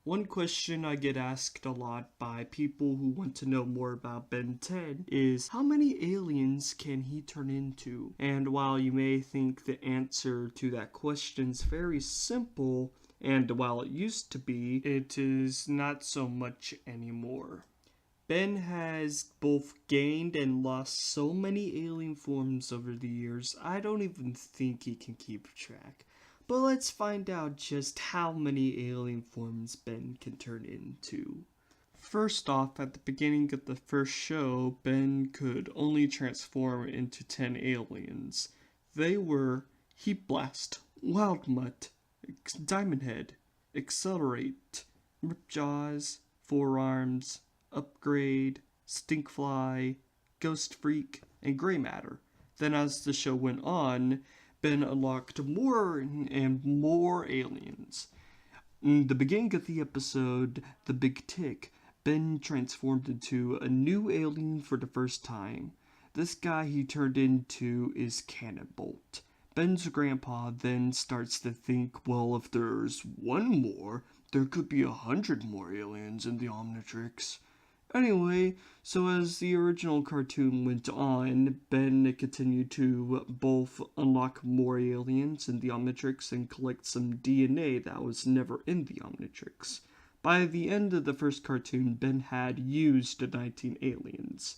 One question I get asked a lot by people who want to know more about Ben 10 is how many aliens can he turn into? And while you may think the answer to that question is very simple, and while it used to be, it is not so much anymore. Ben has both gained and lost so many alien forms over the years, I don't even think he can keep track. But let's find out just how many alien forms Ben can turn into. First off, at the beginning of the first show, Ben could only transform into 10 aliens. They were Heat Blast, Wild Mutt, Diamond Head, Accelerate, Ripjaws, Forearms, Upgrade, Stinkfly, Ghost Freak, and Grey Matter. Then as the show went on, Ben unlocked more and more aliens. In the beginning of the episode, The Big Tick, Ben transformed into a new alien for the first time. This guy he turned into is Cannonbolt. Ben's grandpa then starts to think, well, if there's one more, there could be 100 more aliens in the Omnitrix. Anyway, so as the original cartoon went on, Ben continued to both unlock more aliens in the Omnitrix and collect some DNA that was never in the Omnitrix. By the end of the first cartoon, Ben had used 19 aliens.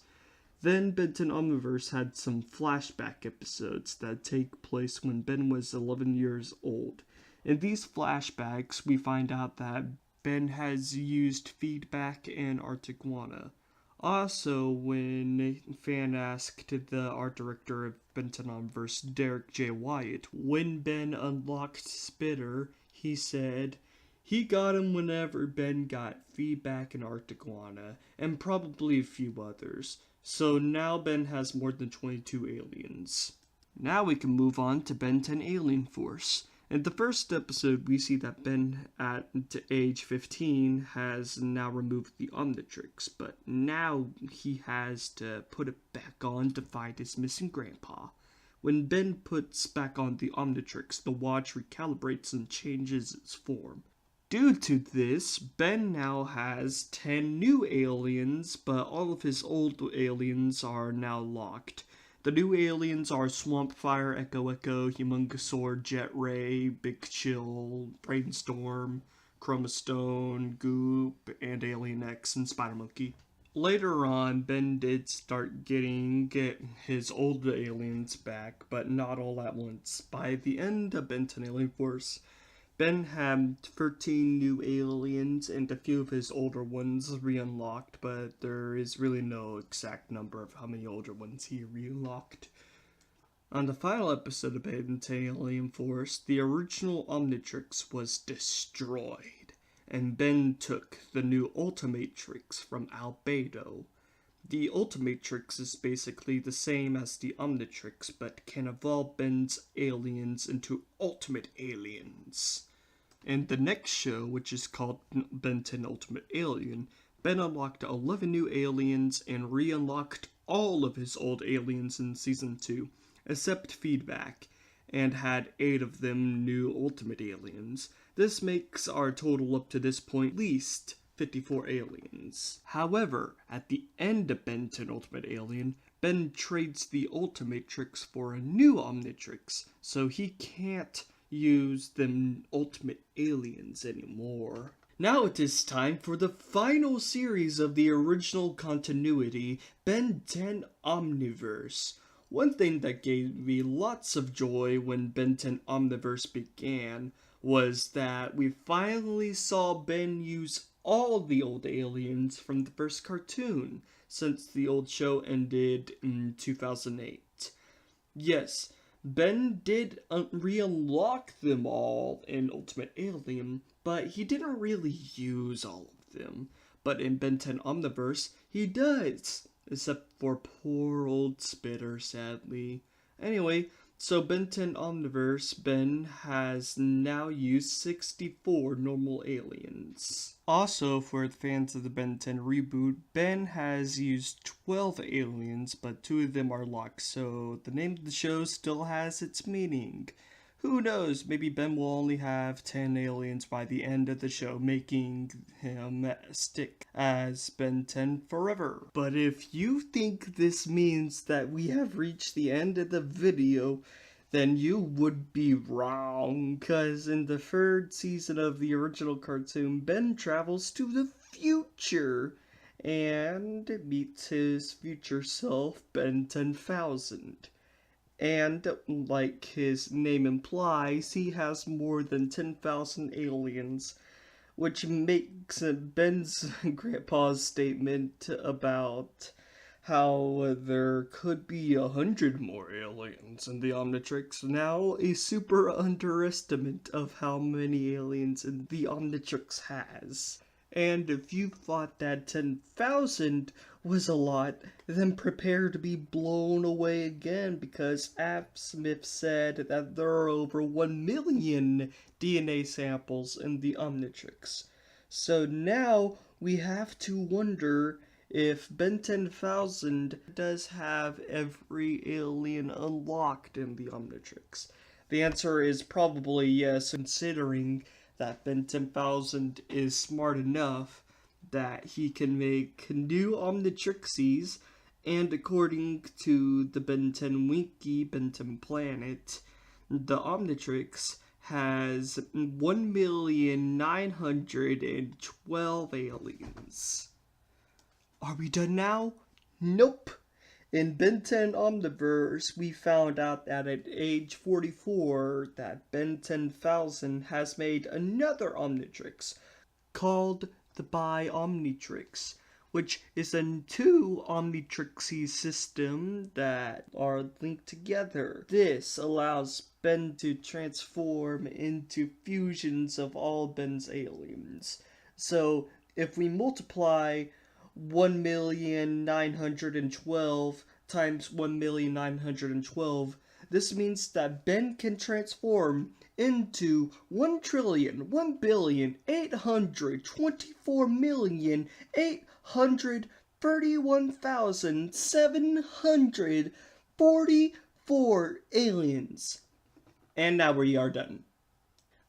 Then Ben 10 Omniverse had some flashback episodes that take place when Ben was 11 years old. In these flashbacks, we find out that Ben has used feedback and Artiguana. Also, when a fan asked the art director of Ben 10 Omniverse, Derek J. Wyatt, when Ben unlocked Spitter, he said he got him whenever Ben got feedback and Artiguana, and probably a few others. So now Ben has more than 22 aliens. Now we can move on to Ben 10 Alien Force. In the first episode, we see that Ben, at age 15, has now removed the Omnitrix, but now he has to put it back on to find his missing grandpa. When Ben puts back on the Omnitrix, the watch recalibrates and changes its form. Due to this, Ben now has 10 new aliens, but all of his old aliens are now locked. The new aliens are Swampfire, Echo Echo, Humongousaur, Jet Ray, Big Chill, Brainstorm, Chromastone, Goop, and Alien X, and Spider Monkey. Later on, Ben did start getting his old aliens back, but not all at once. By the end of Ben 10 Alien Force, Ben had 13 new aliens and a few of his older ones re-unlocked, but there is really no exact number of how many older ones he re-unlocked. On the final episode of Ben 10 Alien Force, the original Omnitrix was destroyed, and Ben took the new Ultimatrix from Albedo. The Ultimatrix is basically the same as the Omnitrix, but can evolve Ben's aliens into Ultimate Aliens. In the next show, which is called Ben 10 Ultimate Alien, Ben unlocked 11 new aliens and re-unlocked all of his old aliens in Season 2, except Feedback, and had 8 of them new Ultimate Aliens. This makes our total up to this point at least 54 aliens. However, at the end of Ben 10 Ultimate Alien, Ben trades the Ultimatrix for a new Omnitrix, so he can't use them Ultimate Aliens anymore. Now it is time for the final series of the original continuity, Ben 10 Omniverse. One thing that gave me lots of joy when Ben 10 Omniverse began was that we finally saw Ben use all the old aliens from the first cartoon, since the old show ended in 2008. Yes, Ben did re-unlock them all in Ultimate Alien, but he didn't really use all of them. But in Ben 10 Omniverse, he does, except for poor old Spitter, sadly. Anyway, so Ben 10 Omniverse, Ben has now used 64 normal aliens. Also, for the fans of the Ben 10 reboot, Ben has used 12 aliens, but 2 of them are locked, so the name of the show still has its meaning. who knows, maybe Ben will only have 10 aliens by the end of the show, making him stick as Ben 10 forever. But if you think this means that we have reached the end of the video, then you would be wrong, because in the third season of the original cartoon, Ben travels to the future and meets his future self, Ben 10,000. And, like his name implies, he has more than 10,000 aliens, which makes Ben's grandpa's statement about how there could be 100 more aliens in the Omnitrix now a super underestimate of how many aliens the Omnitrix has. And if you thought that 10,000 was a lot, then prepare to be blown away again, because Smith said that there are over 1 million DNA samples in the Omnitrix. So now we have to wonder if Ben 10,000 does have every alien unlocked in the Omnitrix. The answer is probably yes, considering that Ben 10,000 is smart enough that he can make new Omnitrixies, and according to the Ben 10 Wiki, Ben 10 Planet, the Omnitrix has 1,912 aliens. Are we done now? Nope. In Ben 10 Omniverse, we found out that at age 44, that Ben 10,000 has made another Omnitrix called the Omnitrix, which is a two Omnitrixie system that are linked together. This allows Ben to transform into fusions of all Ben's aliens. So if we multiply 1,912 times 1,912, this means that Ben can transform into 1,824,831,744 aliens. And now we are done.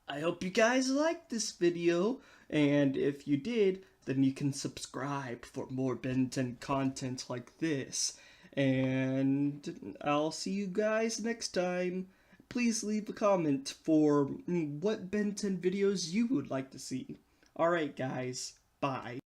I hope you guys liked this video, and if you did, then you can subscribe for more Ben 10 content like this. And I'll see you guys next time. Please leave a comment for what Ben 10 videos you would like to see. Alright guys, bye.